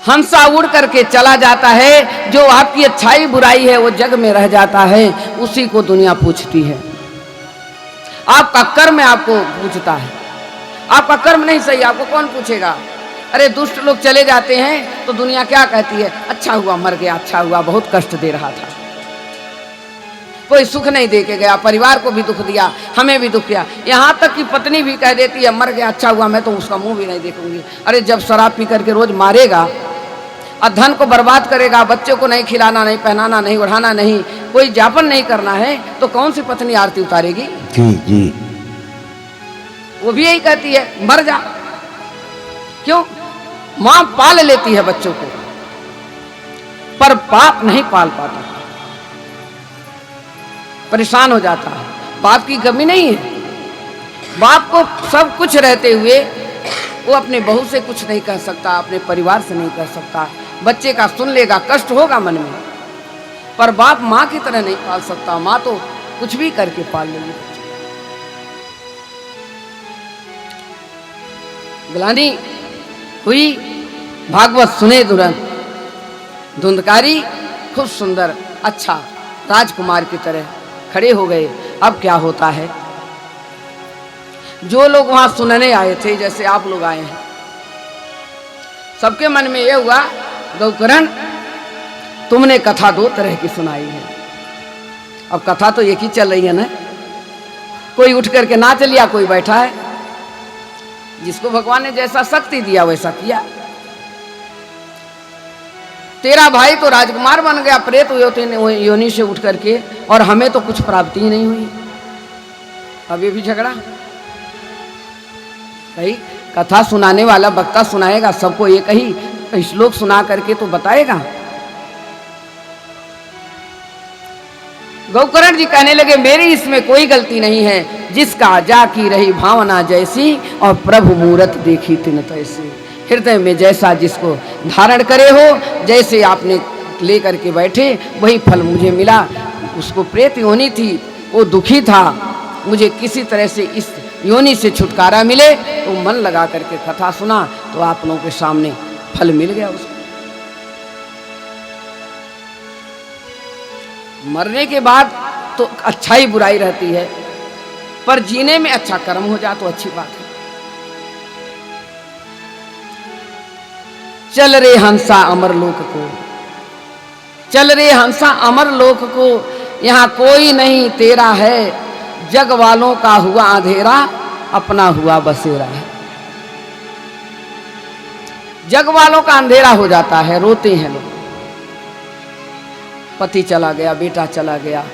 हंसा उड़ करके चला जाता है, जो आपकी अच्छाई बुराई है वो जग में रह जाता है, उसी को दुनिया पूछती है। आपका कर्म आपको पूछता है। आपका कर्म नहीं सही, आपको कौन पूछेगा? अरे दुष्ट लोग चले जाते हैं तो दुनिया क्या कहती है? अच्छा हुआ मर गया, अच्छा हुआ, बहुत कष्ट दे रहा था, कोई सुख नहीं दे के गया, परिवार को भी दुख दिया, हमें भी दुख दिया। यहाँ तक कि पत्नी भी कह देती है मर गया, अच्छा हुआ, मैं तो उसका मुंह भी नहीं देखूंगी। अरे जब शराब पी करके रोज मारेगा और धन को बर्बाद करेगा, बच्चों को नहीं खिलाना, नहीं पहनाना, नहीं उड़ाना, नहीं कोई जापन नहीं करना है, तो कौन सी पत्नी आरती उतारेगी? जी जी। वो भी यही कहती है मर जा। क्यों? मां पाल लेती है बच्चों को, पर बाप नहीं पाल पाता, परेशान हो जाता है। बाप की कमी नहीं है, बाप को सब कुछ रहते हुए वो अपने बहू से कुछ नहीं कह सकता, अपने परिवार से नहीं कह सकता। बच्चे का सुन लेगा, कष्ट होगा मन में, पर बाप माँ की तरह नहीं पाल सकता। माँ तो कुछ भी करके पाल लेगी। ग्लानि हुई, भागवत सुने तुरंत, धुंधकारी खूब सुंदर अच्छा राजकुमार की तरह खड़े हो गए। अब क्या होता है? जो लोग वहां सुनने आए थे, जैसे आप लोग आए हैं, सबके मन में यह हुआ गौकर्ण तुमने कथा दो तरह की सुनाई है। अब कथा तो एक ही चल रही है ना, कोई उठ करके नाच लिया, कोई बैठा है, जिसको भगवान ने जैसा शक्ति दिया वैसा किया। तेरा भाई तो राजकुमार बन गया प्रेत योनि से उठ करके, और हमें तो कुछ प्राप्ति ही नहीं हुई। अब ये भी झगड़ा भाई, कथा सुनाने वाला वक्ता सुनाएगा सबको एक ही श्लोक सुना करके तो बताएगा। गौकर्ण जी कहने लगे मेरी इसमें कोई गलती नहीं है, जिसका जा की रही भावना जैसी, और प्रभु मूरत देखी तिन तैसी। हृदय में जैसा जिसको धारण करे हो, जैसे आपने ले करके बैठे वही फल मुझे मिला। उसको प्रेत योनि थी, वो दुखी था, मुझे किसी तरह से इस योनि से छुटकारा मिले, तो मन लगा करके कथा सुना, तो आप लोगों के सामने फल मिल गया उसको। मरने के बाद तो अच्छाई बुराई रहती है, पर जीने में अच्छा कर्म हो जाए तो अच्छी बात है। चल रे हंसा अमर लोक को, चल रे हंसा अमर लोक को, यहाँ कोई नहीं तेरा है, जग वालों का हुआ अंधेरा, अपना हुआ बसेरा है। जग वालों का अंधेरा हो जाता है, रोते हैं लोग, पति चला गया, बेटा चला गया,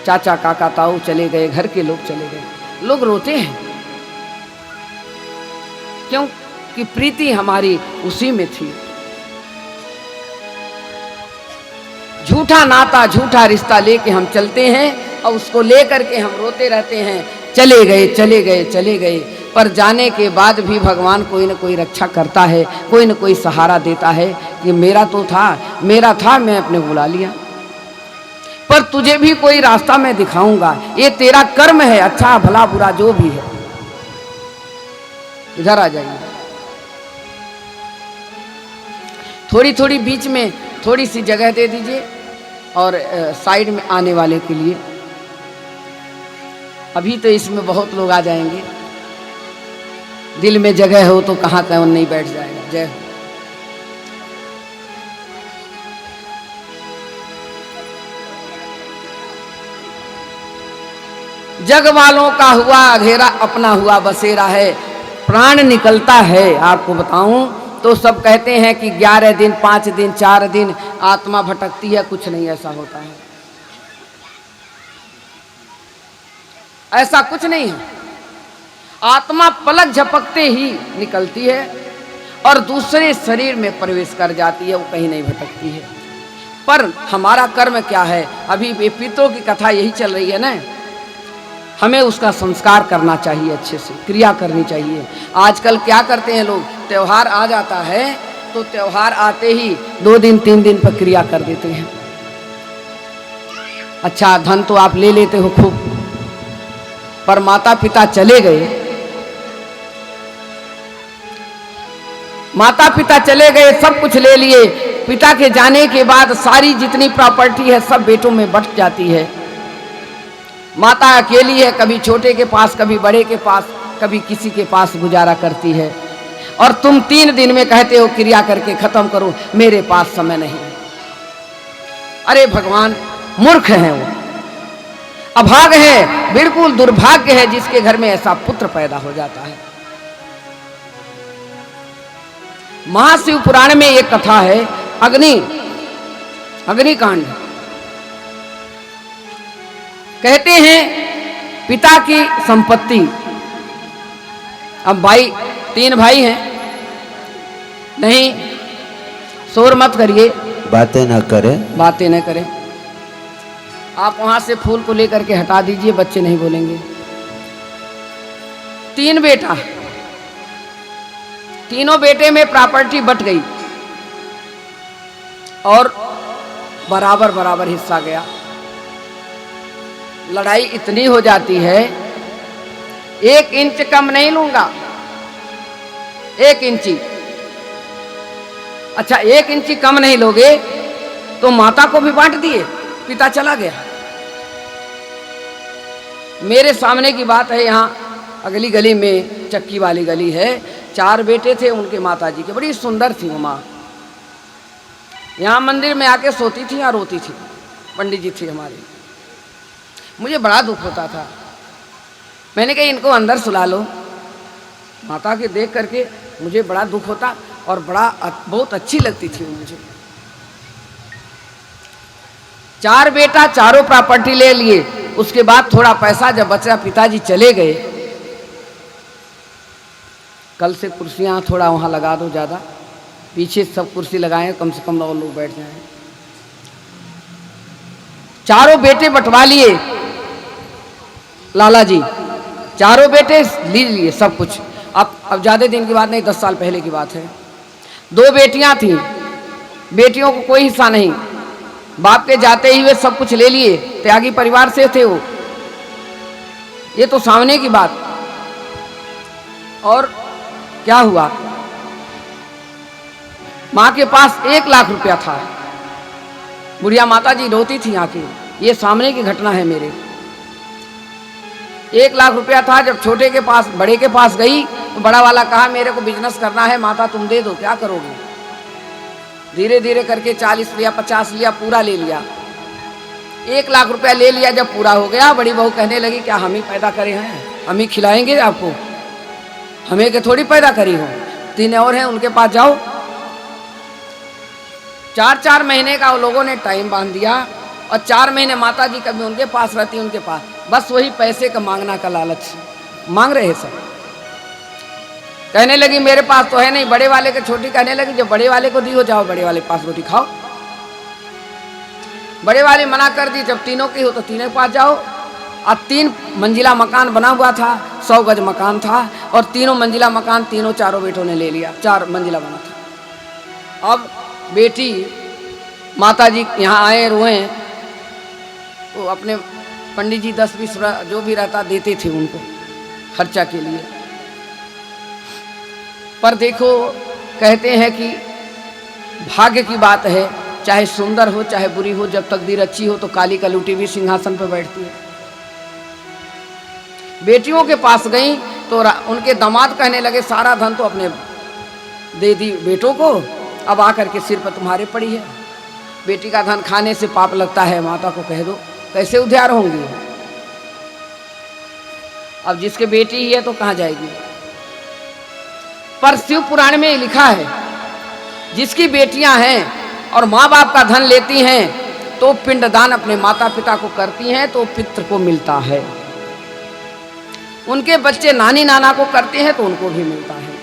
चाचा काका ताऊ चले गए, घर के लोग चले गए, लोग रोते हैं। क्यों? कि प्रीति हमारी उसी में थी। झूठा नाता झूठा रिश्ता लेके हम चलते हैं, और उसको लेकर के हम रोते रहते हैं, चले गए चले गए चले गए। पर जाने के बाद भी भगवान कोई न कोई रक्षा करता है, कोई न कोई सहारा देता है कि मेरा तो था, मेरा था, मैं अपने बुला लिया, पर तुझे भी कोई रास्ता मैं दिखाऊंगा, ये तेरा कर्म है, अच्छा भला बुरा जो भी है। इधर आ जाइए, थोड़ी थोड़ी बीच में थोड़ी सी जगह दे दीजिए, और साइड में आने वाले के लिए। अभी तो इसमें बहुत लोग आ जाएंगे, दिल में जगह हो तो कहाँ कौन नहीं बैठ जाएगा। जय हो। जग वालों का हुआ अंधेरा, अपना हुआ बसेरा है। प्राण निकलता है, आपको बताऊं तो सब कहते हैं कि 11 दिन 5 दिन 4 दिन आत्मा भटकती है, कुछ नहीं ऐसा होता है, ऐसा कुछ नहीं है। आत्मा पलक झपकते ही निकलती है और दूसरे शरीर में प्रवेश कर जाती है, वो कहीं नहीं भटकती है। पर हमारा कर्म क्या है? अभी पितरों की कथा यही चल रही है ना, हमें उसका संस्कार करना चाहिए, अच्छे से क्रिया करनी चाहिए। आजकल क्या करते हैं लोग, त्योहार आ जाता है तो त्योहार आते ही 2 दिन 3 दिन पर क्रिया कर देते हैं। अच्छा धन तो आप ले लेते हो खूब, पर माता पिता चले गए, माता पिता चले गए, सब कुछ ले लिए। पिता के जाने के बाद सारी जितनी प्रॉपर्टी है सब बेटों में बंट जाती है। माता अकेली है, कभी छोटे के पास, कभी बड़े के पास, कभी किसी के पास गुजारा करती है। और तुम 3 दिन में कहते हो क्रिया करके खत्म करो, मेरे पास समय नहीं। अरे भगवान, मूर्ख है वो, अभाग है, बिल्कुल दुर्भाग्य है जिसके घर में ऐसा पुत्र पैदा हो जाता है। महाशिव पुराण में एक कथा है, अग्निकांड। कहते हैं पिता की संपत्ति, अब 3 भाई हैं, नहीं शोर मत करिए, बातें न करें। आप वहां से फूल को लेकर के हटा दीजिए, बच्चे नहीं बोलेंगे। 3 बेटा, तीनों बेटे में प्रॉपर्टी बट गई और बराबर बराबर हिस्सा गया। लड़ाई इतनी हो जाती है, 1 इंच कम नहीं लूंगा, 1 इंची। अच्छा 1 इंची कम नहीं लोगे तो माता को भी बांट दिए, पिता चला गया। मेरे सामने की बात है, यहाँ अगली गली में, चक्की वाली गली है, 4 बेटे थे उनके माता जी के, बड़ी सुंदर थी वो माँ। यहाँ मंदिर में आके सोती थी और रोती थी। पंडित जी थे हमारे, मुझे बड़ा दुख होता था। मैंने कहा इनको अंदर सुला लो। माता के देख करके मुझे बड़ा दुख होता और बहुत अच्छी लगती थी वो मुझे। 4 बेटा, चारों प्रॉपर्टी ले लिए। उसके बाद थोड़ा पैसा जब बचा, पिताजी चले गए। कल से कुर्सियां थोड़ा वहां लगा दो, ज़्यादा पीछे सब कुर्सी लगाएं, कम से कम 9 लोग बैठ जाएं। चारों बेटे बंटवा लिए लाला जी, चारों बेटे ले लिए सब कुछ। अब ज़्यादा दिन की बात नहीं, 10 साल पहले की बात है। 2 बेटियां थीं, बेटियों को कोई हिस्सा नहीं। बाप के जाते ही वे सब कुछ ले लिए, त्यागी परिवार से थे वो। ये तो सामने की बात। और क्या हुआ, माँ के पास 1 लाख रुपया था। बुढ़िया माता जी रोती थी आके, ये सामने की घटना है मेरे। 1 लाख रुपया था। जब छोटे के पास, बड़े के पास गई तो बड़ा वाला कहा मेरे को बिजनेस करना है, माता तुम दे दो, क्या करोगे। धीरे धीरे करके 40 लिया, 50 लिया, पूरा ले लिया। 1 लाख रुपया ले लिया। जब पूरा हो गया, बड़ी बहू कहने लगी क्या हम ही पैदा करे हैं, हम ही खिलाएंगे आपको, हमें के थोड़ी पैदा करी हो। 3 और हैं, उनके पास जाओ। 4-4 महीने का वो लोगों ने टाइम बांध दिया और 4 महीने माता जी कभी उनके पास रहती, उनके पास बस वही पैसे का मांगना का लालच मांग रहे सब। कहने लगी मेरे पास तो है नहीं। बड़े वाले के छोटी कहने लगी जब बड़े वाले को दी हो, जाओ बड़े वाले के पास रोटी खाओ। बड़े वाले मना कर दी, जब तीनों की हो तो तीनों के पास जाओ। और 3 मंजिला मकान बना हुआ था, 100 गज मकान था और 3 मंजिला मकान चारों बेटों ने ले लिया। 4 मंजिला बना था। अब बेटी माता जी यहाँ आए, रोए, तो अपने पंडित जी 10-20 जो भी रहता देते थे उनको खर्चा के लिए। पर देखो, कहते हैं कि भाग्य की बात है, चाहे सुंदर हो चाहे बुरी हो, जब तकदीर अच्छी हो तो काली कलूटी भी सिंहासन पर बैठती है। बेटियों के पास गई तो उनके दामाद कहने लगे सारा धन तो अपने दे दी बेटों को, अब आकर के सिर पर तुम्हारे पड़ी है। बेटी का धन खाने से पाप लगता है, माता को कह दो, कैसे उद्धार होंगी। अब जिसके बेटी ही है तो कहाँ जाएगी। पर शिव पुराण में लिखा है जिसकी बेटियां हैं और माँ बाप का धन लेती हैं तो पिंडदान अपने माता पिता को करती हैं तो पितृ को मिलता है। उनके बच्चे नानी नाना को करते हैं तो उनको भी मिलता है।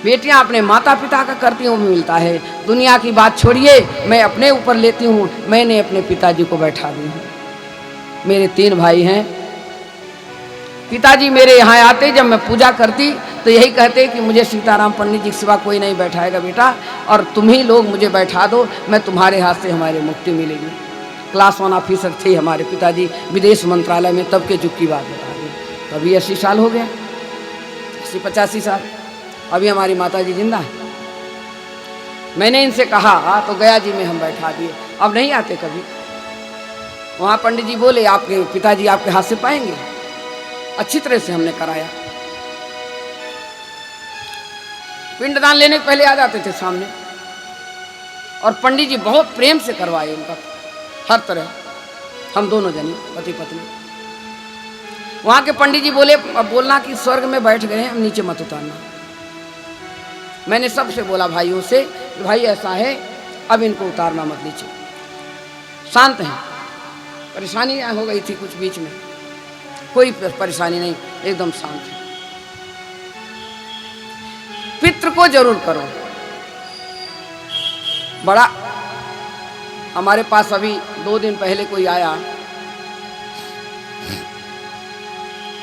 बेटियां अपने माता पिता का करती हूँ, मिलता है। दुनिया की बात छोड़िए, मैं अपने ऊपर लेती हूँ। मैंने अपने पिताजी को बैठा दी हूँ। मेरे 3 भाई हैं। पिताजी मेरे यहाँ आते, जब मैं पूजा करती तो यही कहते कि मुझे सीताराम पंडित जी के सिवा कोई नहीं बैठाएगा बेटा, और तुम ही लोग मुझे बैठा दो, मैं तुम्हारे हाथ से हमारी मुक्ति मिलेगी। क्लास 1 ऑफिसर थे हमारे पिताजी, विदेश मंत्रालय में, तब के जुग की बात बता दी। तो अभी 80 साल हो गया, 80-85 साल। अभी हमारी माता जी जिंदा है। मैंने इनसे कहा तो गया जी में हम बैठा दिए, अब नहीं आते कभी। वहाँ पंडित जी बोले आपके पिताजी आपके हाथ से पाएंगे। अच्छी तरह से हमने कराया। पिंडदान लेने के पहले आ जाते थे सामने, और पंडित जी बहुत प्रेम से करवाए उनका हर तरह, हम दोनों जनी पति पत्नी। वहाँ के पंडित जी बोले अब बोलना कि स्वर्ग में बैठ गए हैं, अब नीचे मत उतारना। मैंने सबसे बोला भाइयों से, भाई ऐसा है अब इनको उतारना मत नीचे। शांत हैं, परेशानी हो गई थी कुछ बीच में, कोई परेशानी नहीं, एकदम शांत है। पितृ को जरूर करो। बड़ा हमारे पास अभी 2 दिन पहले कोई आया,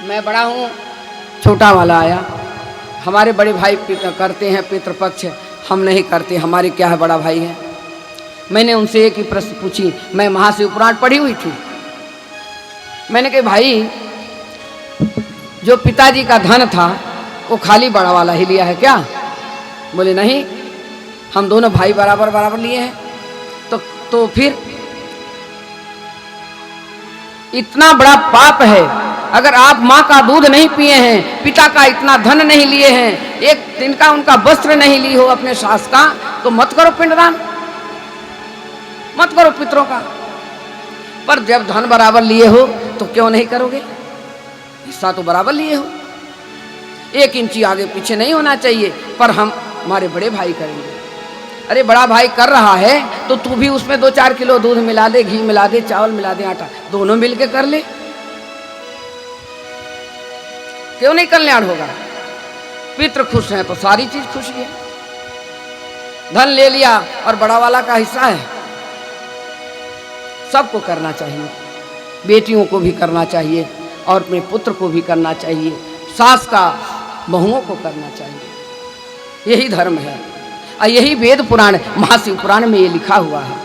मैं बड़ा हूँ, छोटा वाला आया। हमारे बड़े भाई करते हैं पितृपक्ष, हम नहीं करते, हमारे क्या है, बड़ा भाई है। मैंने उनसे एक ही प्रश्न पूछी, मैं महाशिव पुराण पढ़ी हुई थी। मैंने कहा भाई जो पिताजी का धन था वो खाली बड़ा वाला ही लिया है क्या? बोले नहीं, हम दोनों भाई बराबर बराबर लिए हैं। तो फिर इतना बड़ा पाप है, अगर आप माँ का दूध नहीं पिए हैं, पिता का इतना धन नहीं लिए हैं, एक दिन का उनका वस्त्र नहीं ली हो अपने सास का, तो मत करो पिंडदान, मत करो पितरों का। पर जब धन बराबर लिए हो तो क्यों नहीं करोगे? हिस्सा तो बराबर लिए हो, 1 इंची आगे पीछे नहीं होना चाहिए। पर हम हमारे बड़े भाई करेंगे। अरे बड़ा भाई कर रहा है तो तू भी उसमें 2-4 किलो दूध मिला दे, घी मिला दे, चावल मिला दे, आटा, दोनों मिलके कर ले, क्यों नहीं कल्याण होगा? पितृ खुश हैं तो सारी चीज खुशी है। धन ले लिया और बड़ा वाला का हिस्सा है, सबको करना चाहिए, बेटियों को भी करना चाहिए और अपने पुत्र को भी करना चाहिए, सास का बहुओं को करना चाहिए। यही धर्म है और यही वेद पुराण महाशिव पुराण में ये लिखा हुआ है।